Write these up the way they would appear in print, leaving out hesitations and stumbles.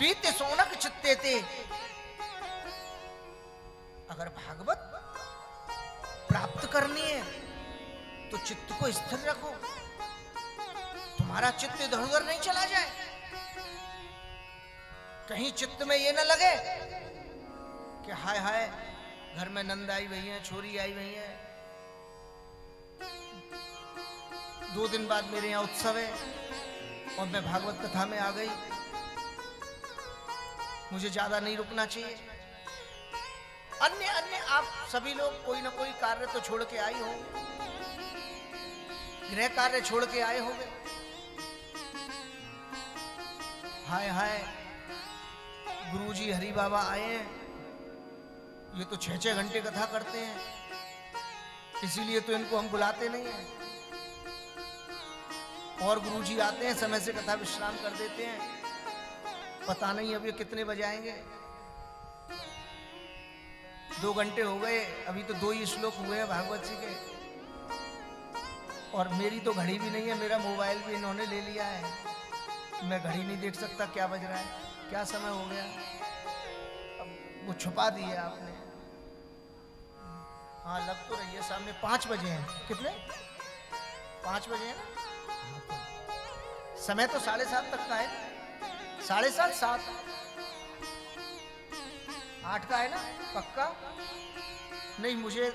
पीते सोनक चित्ते ते। अगर भागवत प्राप्त करनी है तो चित्त को स्थिर रखो, तुम्हारा चित्त इधर उधर नहीं चला जाए। कहीं चित्त में ये न लगे कि हाय हाय घर में नंद आई हुई है, छोरी आई हुई है, 2 दिन बाद मेरे यहाँ उत्सव है और मैं भागवत कथा में आ गई, मुझे ज्यादा नहीं रुकना चाहिए। अन्य अन्य आप सभी लोग कोई ना कोई कार्य तो छोड़ के आए हो, गृह कार्य छोड़ के आए होंगे। हाय हाय गुरुजी हरि बाबा आए हैं, ये तो 6-6 घंटे कथा करते हैं, इसीलिए तो इनको हम बुलाते नहीं हैं। और गुरुजी आते हैं समय से कथा विश्राम कर देते हैं, पता नहीं अब ये कितने बजे आएंगे। 2 घंटे हो गए, अभी तो 2 ही श्लोक हुए हैं भागवत जी के, और मेरी तो घड़ी भी नहीं है, मेरा मोबाइल भी इन्होंने ले लिया है, मैं घड़ी नहीं देख सकता क्या बज रहा है, क्या समय हो गया, अब वो छुपा दी है आपने। हाँ लग तो रही है सामने 5 बजे हैं। कितने? 5 बजे है ना, समय तो 7:30 तक का है, 7:30 7 8 का है ना पक्का? नहीं मुझे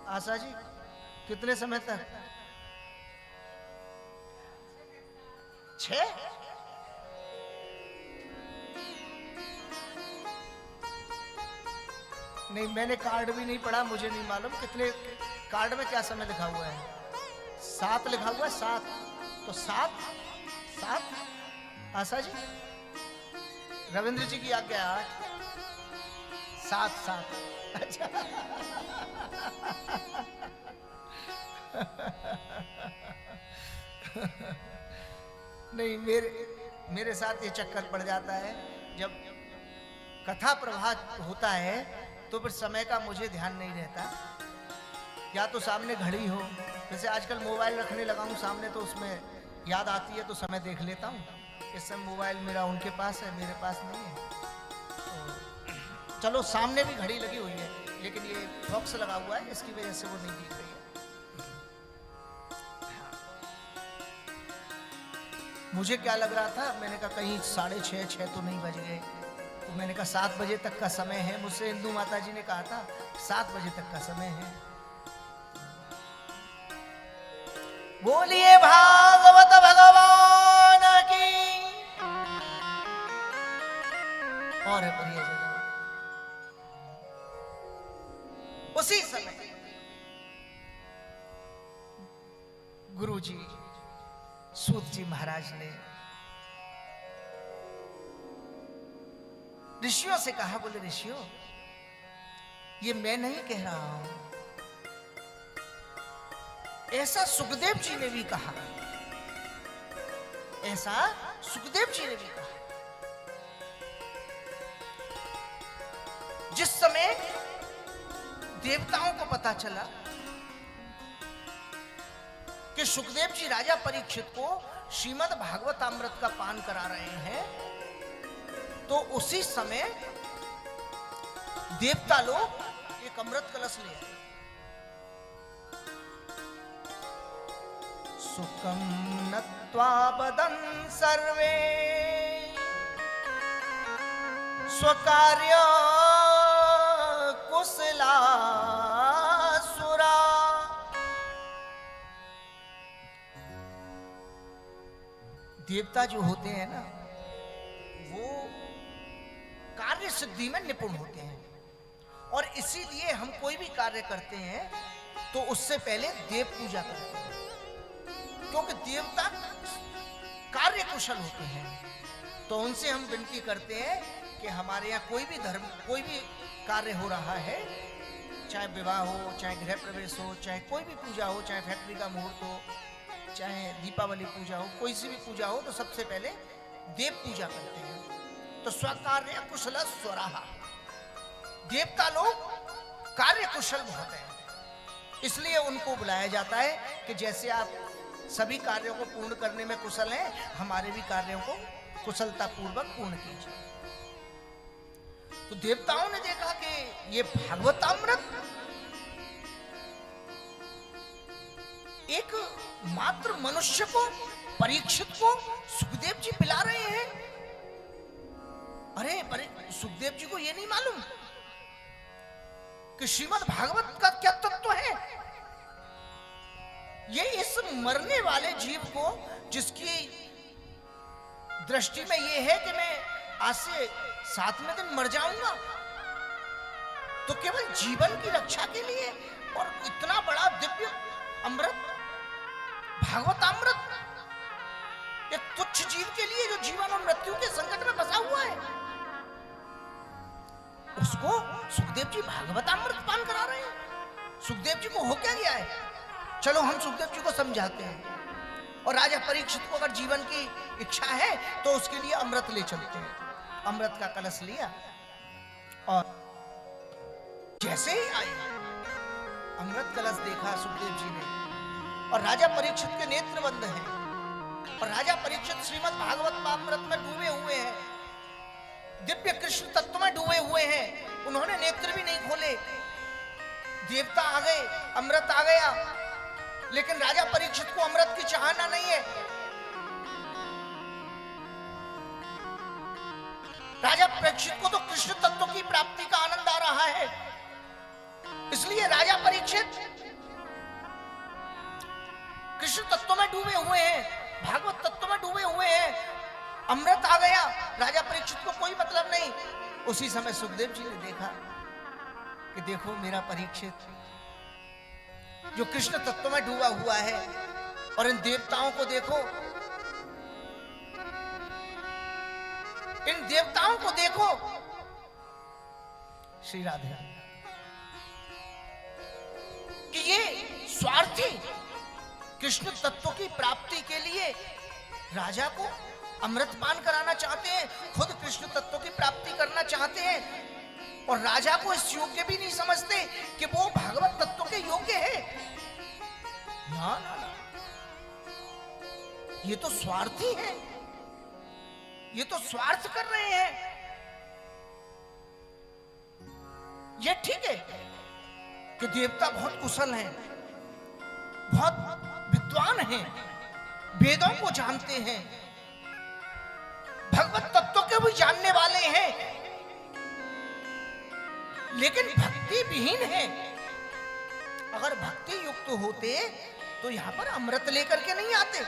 आशा जी कितने समय तक? 6? नहीं मैंने कार्ड भी नहीं पढ़ा, मुझे नहीं मालूम कितने, कार्ड में क्या समय लिखा हुआ है? 7 लिखा हुआ है, 7 तो 7 आशा जी, रविंद्र जी की आज्ञा 8 7 अच्छा नहीं मेरे साथ ये चक्कर पड़ जाता है, जब कथा प्रवाह होता है तो फिर समय का मुझे ध्यान नहीं रहता, या तो सामने घड़ी हो, जैसे आजकल मोबाइल रखने लगा हूँ सामने तो उसमें याद आती है तो समय देख लेता हूँ। इस समय मोबाइल मेरा उनके पास है, मेरे पास नहीं है। तो चलो सामने भी घड़ी लगी हुई है, लेकिन ये बॉक्स लगा हुआ है, इसकी वजह से वो नहीं दिख रही है। मुझे क्या लग रहा था, मैंने कहा कहीं 6:30 तो नहीं बज गए, तो मैंने कहा 7 बजे तक का समय है, मुझसे इंदु माता जी ने कहा था 7 बजे तक का समय है। बोलिए भागवत भगवान की और प्रिय जन। उसी समय गुरुजी सूत जी महाराज ने ऋषियों से कहा, बोले ऋषियों ये मैं नहीं कह रहा हूं, ऐसा सुखदेव जी ने भी कहा, ऐसा सुखदेव जी ने भी कहा। जिस समय देवताओं को पता चला कि सुखदेव जी राजा परीक्षित को श्रीमद् भागवतामृत का पान करा रहे हैं, तो उसी समय देवता लोग एक अमृत कलश ले आए। सुखम नत्वा बदन सर्वे स्वकार्य कुशलासुरा। देवता जो होते हैं ना, वो कार्य सिद्धि में निपुण होते हैं, और इसीलिए हम कोई भी कार्य करते हैं तो उससे पहले देव पूजा करते हैं, क्योंकि देवता कार्य कुशल होते हैं। तो उनसे हम विनती करते हैं कि हमारे यहाँ कोई भी धर्म, कोई भी कार्य हो रहा है, चाहे विवाह हो, चाहे गृह प्रवेश हो, चाहे कोई भी पूजा हो, चाहे फैक्ट्री का मुहूर्त हो, चाहे दीपावली पूजा हो, कोई सी भी पूजा हो, तो सबसे पहले देव पूजा करते हैं। तो स्वकार्य कुशल स्वराहा, देवता लोग कार्य कुशल बहुत हैं, इसलिए उनको बुलाया जाता है कि जैसे आप सभी कार्यों को पूर्ण करने में कुशल हैं, हमारे भी कार्यों को कुशलता पूर्वक पूर्ण कीजिए। तो देवताओं ने देखा कि ये भागवतामृत एक मात्र मनुष्य को, परीक्षित को सुखदेव जी पिला रहे हैं। अरे सुखदेव जी को ये नहीं मालूम कि श्रीमद् भागवत का क्या तत्व है। ये इस मरने वाले जीव को, जिसकी दृष्टि में ये है कि मैं आज से 7वें दिन मर जाऊंगा, तो केवल जीवन की रक्षा के लिए और इतना बड़ा दिव्य अमृत, भागवतामृत, एक तुच्छ जीव के लिए जो जीवन और मृत्यु के संकट में फंसा हुआ है, उसको सुखदेव जी भागवतामृत पान करा रहे हैं। सुखदेव जी को हो क्या गया है? चलो हम सुखदेव जी को समझाते हैं। और राजा परीक्षित को अगर जीवन की इच्छा है तो उसके लिए अमृत ले चलते हैं। अमृत का कलश लिया और जैसे ही आई, अमृत कलश देखा सुखदेव जी ने, और राजा परीक्षित के नेत्र बंद हैं और राजा परीक्षित श्रीमद् भागवत अमृत में डूबे हुए हैं, दिव्य कृष्ण तत्व में डूबे हुए हैं। उन्होंने नेत्र भी नहीं खोले। देवता आ गए, अमृत आ गया, लेकिन राजा परीक्षित को अमृत की चाहना नहीं है। राजा परीक्षित को तो कृष्ण तत्व की प्राप्ति का आनंद आ रहा है, इसलिए राजा परीक्षित कृष्ण तत्व में डूबे हुए हैं, भागवत तत्व में डूबे हुए हैं। अमृत आ गया, राजा परीक्षित को कोई मतलब नहीं। उसी समय सुखदेव जी ने देखा कि देखो मेरा परीक्षित जो कृष्ण तत्व में डूबा हुआ है, और इन देवताओं को देखो, इन देवताओं को देखो। श्री राधे, कि ये स्वार्थी कृष्ण तत्व की प्राप्ति के लिए राजा को अमृतपान कराना चाहते हैं, खुद कृष्ण तत्व की प्राप्ति करना चाहते हैं, और राजा को इस योग्य भी नहीं समझते कि वो भागवत तत्व के योग्य है। ना ना ना, ये तो स्वार्थी है, ये तो स्वार्थ कर रहे हैं। ये ठीक है कि देवता बहुत कुशल हैं, बहुत विद्वान हैं, वेदों को जानते हैं, भगवत तत्व के भी जानने वाले हैं, लेकिन भक्ति विहीन है। अगर भक्ति युक्त होते तो यहां पर अमृत लेकर के नहीं आते,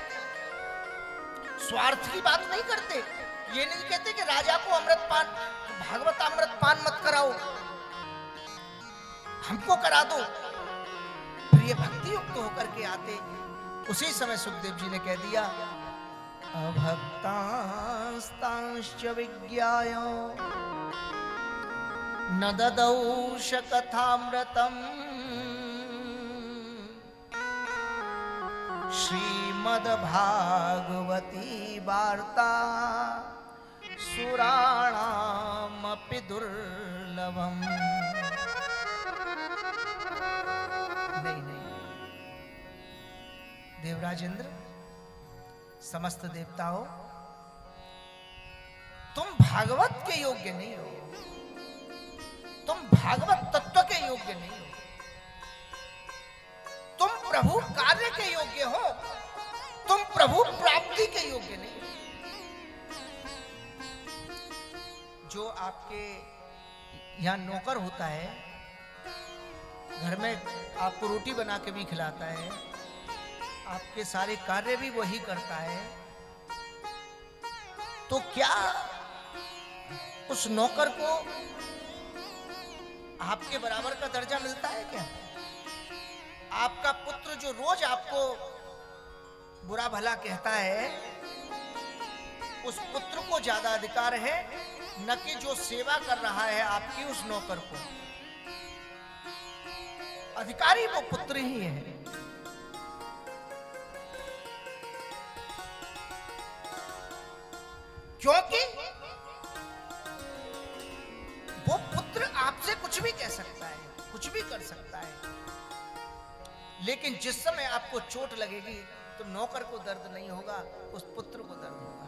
स्वार्थ की बात नहीं करते। ये नहीं कहते कि राजा को अमृत पान, भागवत अमृत पान मत कराओ, हमको करा दो। फिर ये भक्ति युक्त होकर के आते। उसी समय सुखदेव जी ने कह दिया, अभक्तांस्तांश्च विज्ञाय न ददौष कथामृतम् श्रीमद्भागवती वार्ता सुराणामपि दुर्लभम्। नहीं, देवराजेंद्र, समस्त देवताओं, तुम भागवत के योग्य नहीं हो, तुम भागवत तत्व के योग्य नहीं हो, तुम प्रभु कार्य के योग्य हो, तुम प्रभु प्राप्ति के योग्य नहीं। जो आपके यहां नौकर होता है, घर में आपको रोटी बना के भी खिलाता है, आपके सारे कार्य भी वही करता है, तो क्या उस नौकर को आपके बराबर का दर्जा मिलता है क्या? आपका पुत्र जो रोज आपको बुरा भला कहता है, उस पुत्र को ज्यादा अधिकार है न कि जो सेवा कर रहा है आपकी उस नौकर को। अधिकारी वो पुत्र ही है। क्योंकि वो पुत्र आपसे कुछ भी कह सकता है, कुछ भी कर सकता है, लेकिन जिस समय आपको चोट लगेगी तो तो नौकर को दर्द नहीं होगा, उस पुत्र को दर्द होगा।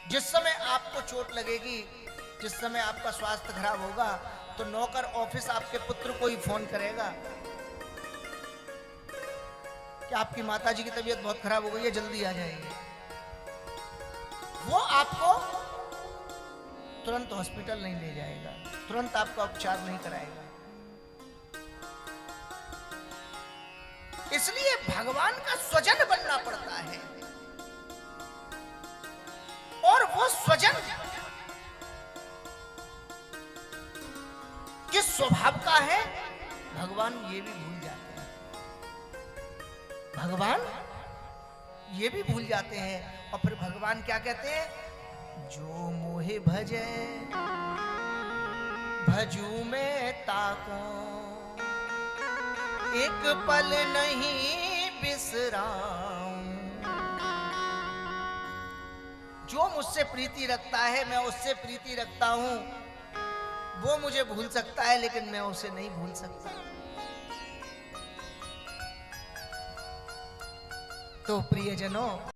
जिस समय आपको चोट लगेगी, जिस समय आपका स्वास्थ्य खराब होगा, तो नौकर ऑफिस आपके पुत्र को ही फोन करेगा कि आपकी माताजी की तबीयत बहुत खराब हो गई है, जल्दी आ जाएंगे। वो आपको तुरंत हॉस्पिटल नहीं ले जाएगा, तुरंत आपका उपचार नहीं कराएगा। इसलिए भगवान का स्वजन बनना पड़ता है, और वो स्वजन किस स्वभाव का है भगवान ये भी भूल जाते हैं। भगवान ये भी भूल जाते हैं। और फिर भगवान क्या कहते हैं, जो मोहे भजे भजू में ताको, एक पल नहीं बिसराऊं। जो मुझसे प्रीति रखता है, मैं उससे प्रीति रखता हूं। वो मुझे भूल सकता है, लेकिन मैं उसे नहीं भूल सकता। तो प्रियजनों,